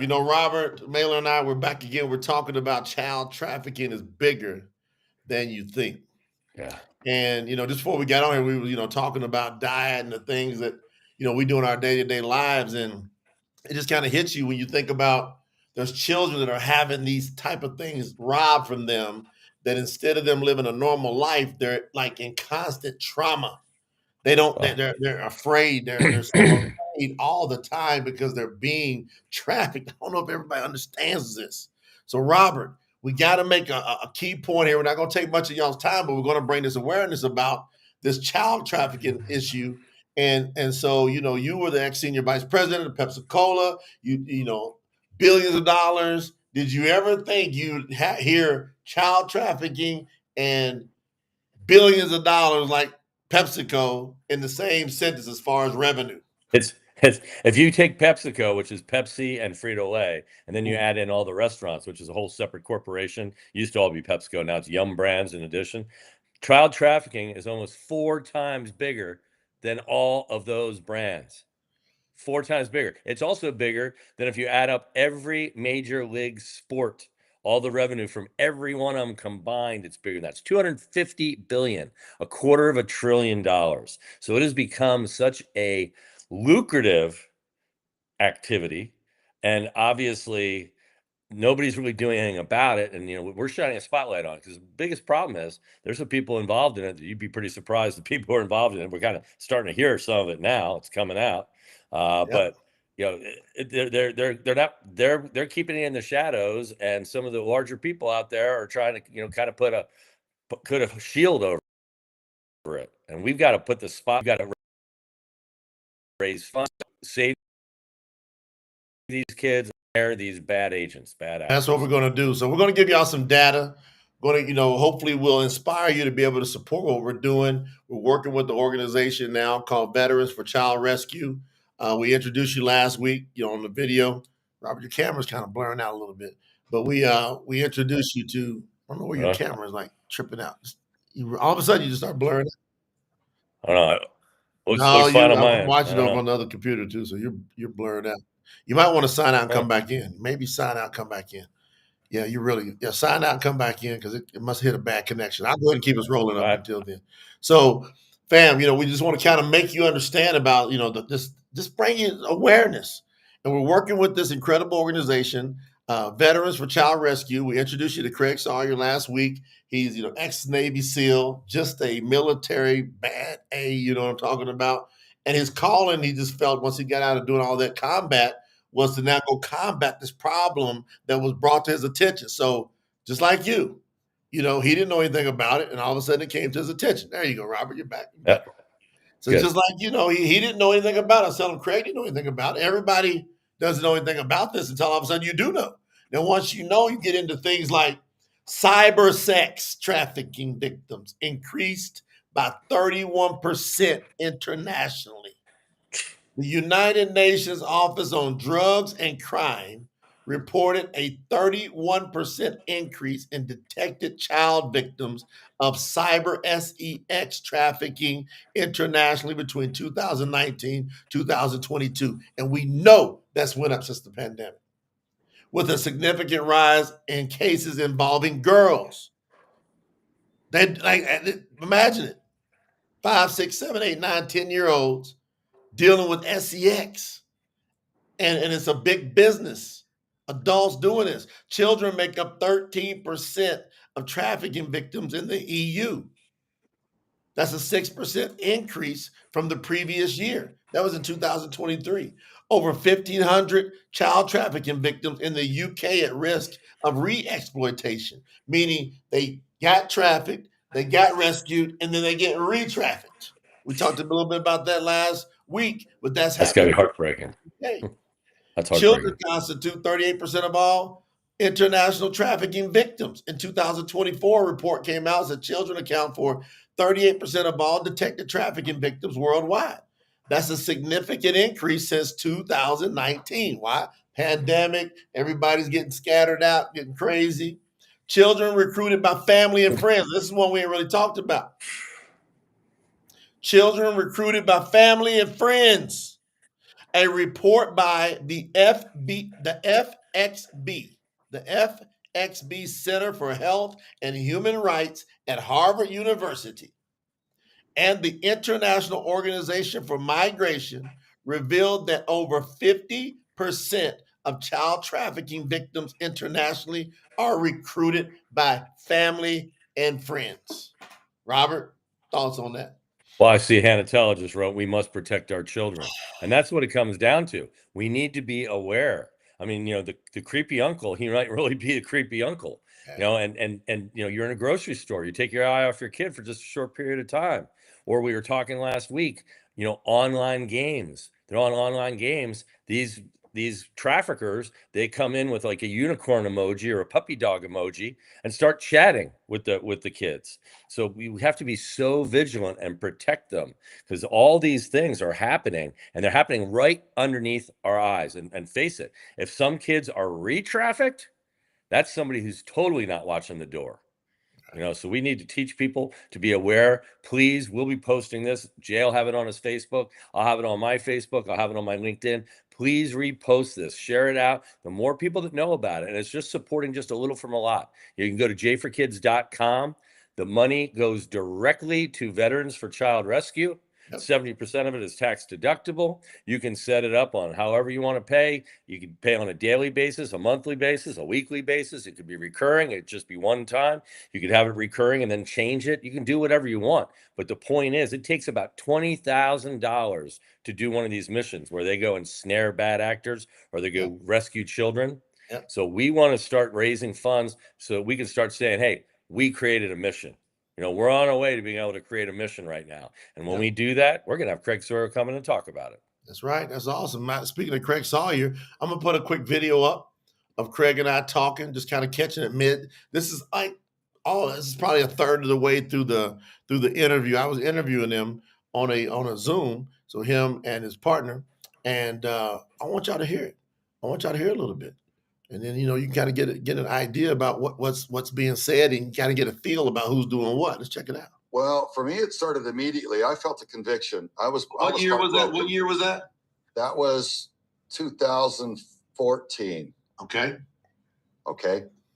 live. Robert, Mailer, and I, we're back again. We're talking about child trafficking is bigger than you think. Yeah. And, just before we got on here, we were, talking about diet and the things that, we do in our day to day lives. And it just kind of hits you when you think about there's children that are having these type of things robbed from them, that instead of them living a normal life, they're like in constant trauma. They don't. Well, They're afraid. They're so afraid all the time because they're being trafficked. I don't know if everybody understands this. So, Robert, we got to make a key point here. We're not going to take much of y'all's time, but we're going to bring this awareness about this child trafficking issue. And so, you were the ex senior vice president of Pepsi Cola. Billions of dollars. Did you ever think you'd hear child trafficking and billions of dollars like PepsiCo in the same sentence as far as revenue? it's if you take PepsiCo, which is Pepsi and Frito-Lay, and then you Mm. add in all the restaurants, which is a whole separate corporation. Used to all be PepsiCo, now it's Yum Brands in addition. Child trafficking is almost 4 times bigger than all of those brands. 4 times bigger. It's also bigger than if you add up every major league sport, all the revenue from every one of them combined. It's bigger. That's 250 billion, a quarter of $1 trillion. So it has become such a lucrative activity, and obviously nobody's really doing anything about it. And we're shining a spotlight on it because the biggest problem is there's some people involved in it that you'd be pretty surprised the people who are involved in it. We're kind of starting to hear some of it now. It's coming out. Yep. But they're keeping it in the shadows, and some of the larger people out there are trying to kind of put a shield over it. And we've got to put the spot. We've got to raise funds, save these kids. They're these bad agents, bad actors. That's what we're going to do. So we're going to give y'all some data. Going to, hopefully will inspire you to be able to support what we're doing. We're working with the organization now called Veterans for Child Rescue. We introduced you last week, on the video. Robert, your camera's kind of blurring out a little bit, but we introduced you to. I don't know where your camera is like tripping out. All of a sudden, you just start blurring. I don't know. No, Looks fine on my I'm end. watching over on the other computer too, so you're blurred out. You might want to sign out and come back in. Maybe sign out, come back in. Yeah, sign out and come back in because it must hit a bad connection. I'll go ahead and keep us rolling up until then. So, fam, we just want to kind of make you understand about, just bring you awareness. And we're working with this incredible organization, Veterans for Child Rescue. We introduced you to Craig Sawyer last week. He's, ex-Navy SEAL, just a military bad A, you know what I'm talking about. And his calling, he just felt once he got out of doing all that combat, was to now go combat this problem that was brought to his attention. So just like you, he didn't know anything about it, and all of a sudden it came to his attention. There you go, Robert. You're back. Yep. So good. Just like he didn't know anything about it. I was telling him Craig didn't know anything about it. Everybody doesn't know anything about this until all of a sudden you do know. Then once you know, you get into things like cyber sex trafficking victims increased by 31% internationally. The United Nations Office on Drugs and Crime reported a 31% increase in detected child victims of cyber sex trafficking internationally between 2019 2022. And we know that's went up since the pandemic, with a significant rise in cases involving girls. Imagine it. 5, 6, 7, 8, 9, 10-year-olds dealing with sex. And it's a big business. Adults doing this. Children make up 13% of trafficking victims in the EU. That's a 6% increase from the previous year. That was in 2023. Over 1,500 child trafficking victims in the UK at risk of re-exploitation, meaning they got trafficked, they got rescued, and then they get re-trafficked. We talked a little bit about that last week, but that's got to be heartbreaking. Okay. That's heartbreaking. Children constitute 38% of all international trafficking victims. In 2024, a report came out that children account for 38% of all detected trafficking victims worldwide. That's a significant increase since 2019. Why? Pandemic, everybody's getting scattered out, getting crazy. Children recruited by family and friends. This is one we ain't really talked about. Children recruited by family and friends. A report by the FXB Center for Health and Human Rights at Harvard University, and the International Organization for Migration revealed that over 50% of child trafficking victims internationally are recruited by family and friends. Robert, thoughts on that? Well, I see Hannah Teller just wrote, we must protect our children. And that's what it comes down to. We need to be aware. I mean, the creepy uncle, he might really be a creepy uncle, and you're in a grocery store, you take your eye off your kid for just a short period of time. Or we were talking last week, online games. They're on online games. These traffickers, they come in with like a unicorn emoji or a puppy dog emoji and start chatting with the kids. So we have to be so vigilant and protect them, because all these things are happening, and they're happening right underneath our eyes. And face it, if some kids are re-trafficked, that's somebody who's totally not watching the door. So we need to teach people to be aware. Please, we'll be posting this. Jay will have it on his Facebook. I'll have it on my Facebook. I'll have it on my LinkedIn. Please repost this, share it out. The more people that know about it, and it's just supporting just a little from a lot. You can go to jforkids.com. The money goes directly to Veterans for Child Rescue. Yep. 70% of it is tax deductible. You can set it up on however you want to pay. You can pay on a daily basis, a monthly basis, a weekly basis. It could be recurring. It'd just be one time. You could have it recurring and then change it. You can do whatever you want. But the point is, it takes about $20,000 to do one of these missions where they go and snare bad actors or they go rescue children. Yep. So we want to start raising funds so we can start saying, hey, we created a mission. We're on our way to being able to create a mission right now. And when we do that, we're going to have Craig Sawyer come in and talk about it. That's right. That's awesome. Speaking of Craig Sawyer, I'm going to put a quick video up of Craig and I talking, just kind of catching it mid. This is probably a third of the way through the interview. I was interviewing them on a Zoom, so him and his partner, and I want y'all to hear it. I want y'all to hear a little bit. And then you can kind of get an idea about what's being said, and kind of get a feel about who's doing what. Let's check it out. Well, for me, it started immediately. I felt a conviction. What year was that? What year was that? That was 2014. Okay.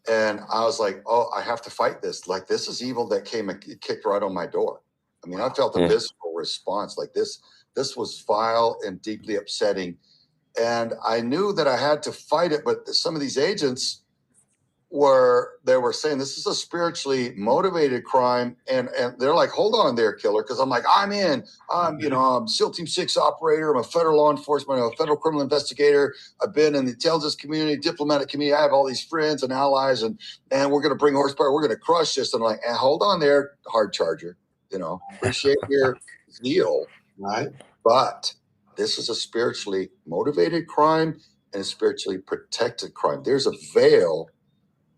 And I was like, oh, I have to fight this. Like, this is evil that came and kicked right on my door. I mean, I felt a visceral response like this. This was vile and deeply upsetting. And I knew that I had to fight it, but some of these agents were saying this is a spiritually motivated crime, and they're like, hold on there, killer, because I'm like, I'm SEAL Team 6 operator, I'm a federal law enforcement, I'm a federal criminal investigator, I've been in the intelligence community, diplomatic community, I have all these friends and allies, and we're going to bring horsepower, we're going to crush this. And I'm like, hold on there, hard charger, appreciate your zeal, right? But this is a spiritually motivated crime and a spiritually protected crime. There's a veil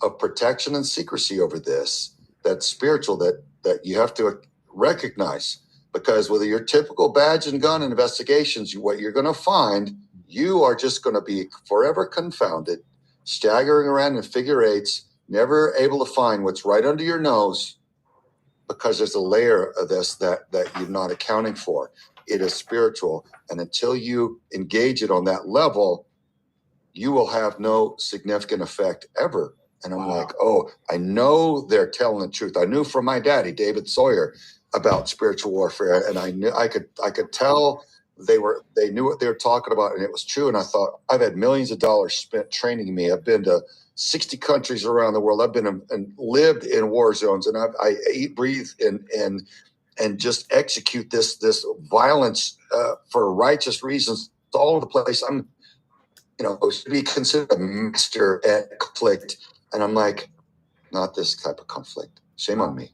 of protection and secrecy over this that's spiritual, that you have to recognize, because with your typical badge and gun investigations, what you're going to find, you are just going to be forever confounded, staggering around in figure eights, never able to find what's right under your nose, because there's a layer of this that you're not accounting for. It is spiritual, and until you engage it on that level, you will have no significant effect ever. And I'm like, oh, I know they're telling the truth. I knew from my daddy, David Sawyer, about spiritual warfare, and I knew I could tell they knew what they were talking about, and it was true. And I thought, I've had millions of dollars spent training me. I've been to 60 countries around the world. I've been and lived in war zones, and I eat, breathe, and just execute this violence for righteous reasons all over the place. I'm, to be considered a master at conflict. And I'm like, not this type of conflict. Shame on me.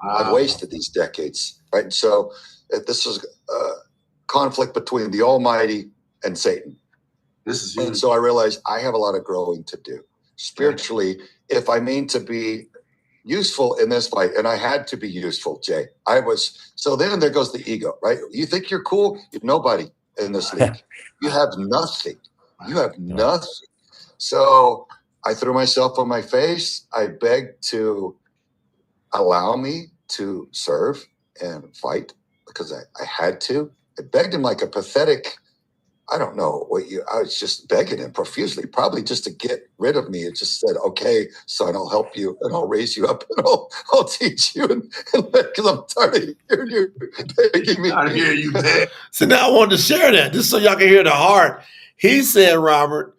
I've wasted these decades, right? And so this is a conflict between the Almighty and Satan. And so I realized I have a lot of growing to do spiritually if I mean to be useful in this fight. And I had to be useful, Jay. So then there goes the ego, right? You think you're cool? You're nobody in this league. You have nothing. You have nothing. So I threw myself on my face. I begged to allow me to serve and fight because I had to. I begged him like a pathetic I don't know what I was just begging him profusely, probably just to get rid of me. It just said, okay, son, I'll help you and I'll raise you up and I'll teach you. And because I'm tired of hearing you begging me. I hear you beg. So now I wanted to share that just so y'all can hear the heart. He said, Robert,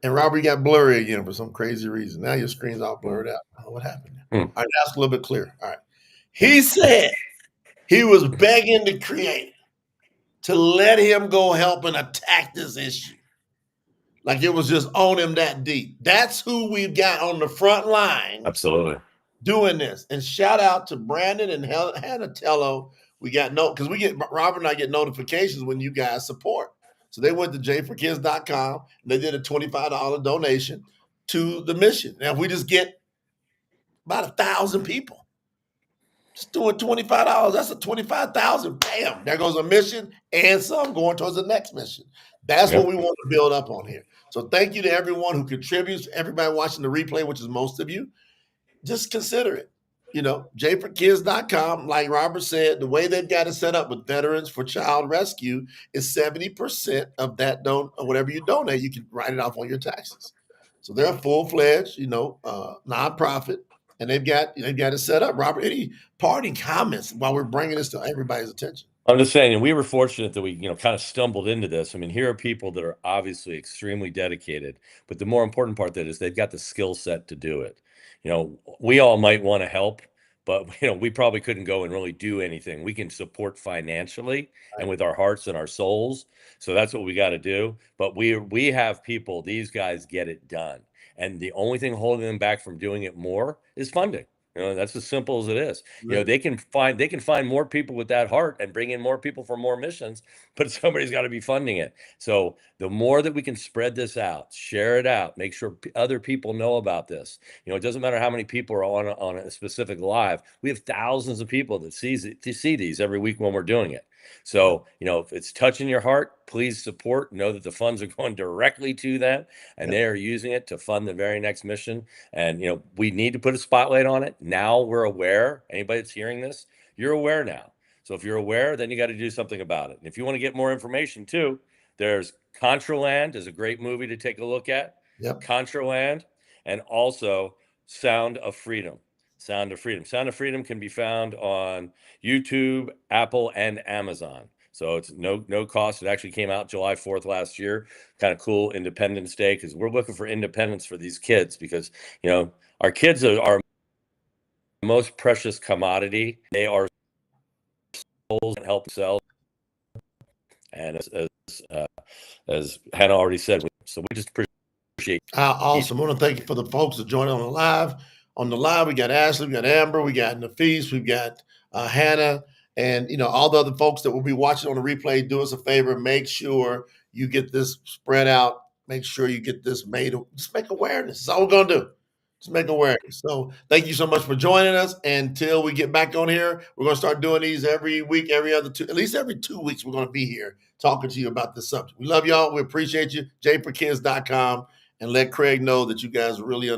and Robert got blurry again for some crazy reason. Now your screen's all blurred out. I don't know what happened. All right, ask a little bit clearer. All right. He said he was begging the Creator to let him go help and attack this issue. Like it was just on him that deep. That's who we've got on the front line. Absolutely. Doing this. And shout out to Brandon and Hannah Tello. We got because Robert and I get notifications when you guys support. So they went to jforkids.com and they did a $25 donation to the mission. Now, if we just get about 1,000 people just doing $25, that's a 25,000. Bam, there goes a mission and some going towards the next mission. That's what we want to build up on here. So thank you to everyone who contributes, everybody watching the replay, which is most of you. Just consider it. jforkids.com, like Robert said, the way they've got it set up with Veterans for Child Rescue is 70% of that whatever you donate, you can write it off on your taxes. So they're a full-fledged, nonprofit, and they've got it set up. Robert, any parting comments while we're bringing this to everybody's attention? I'm just saying, we were fortunate that we, kind of stumbled into this. I mean, here are people that are obviously extremely dedicated, but the more important part that is they've got the skill set to do it. We all might want to help, but we probably couldn't go and really do anything. We can support financially and with our hearts and our souls. So that's what we got to do. But we have people, these guys get it done. And the only thing holding them back from doing it more is funding. That's as simple as it is. Right. They can find more people with that heart and bring in more people for more missions, but somebody's got to be funding it. So the more that we can spread this out, share it out, make sure other people know about this. It doesn't matter how many people are on a specific live. We have thousands of people that see these every week when we're doing it. So, if it's touching your heart, please support. Know that the funds are going directly to them and they are using it to fund the very next mission. And, we need to put a spotlight on it. Now we're aware. Anybody that's hearing this, you're aware now. So if you're aware, then you got to do something about it. And if you want to get more information too, there's Contraland is a great movie to take a look at. Yep. Contraland, and also Sound of Freedom. Sound of Freedom. Sound of Freedom can be found on YouTube, Apple, and Amazon. So it's no cost. It actually came out July 4th last year. Kind of cool Independence Day, because we're looking for independence for these kids, because our kids are our most precious commodity. They are souls and help themselves. And as Hannah already said, so we just appreciate. Awesome. I want to thank you for the folks that joined on the live. On the live, we got Ashley, we got Amber, we got Nafis, we've got Hannah, and all the other folks that will be watching on the replay. Do us a favor, make sure you get this spread out. Make sure you get this made. Just make awareness. That's all we're gonna do. Just make awareness. So thank you so much for joining us. Until we get back on here, we're gonna start doing these every week, at least every 2 weeks. We're gonna be here talking to you about this subject. We love y'all. We appreciate you. jforkids.com. And let Craig know that you guys really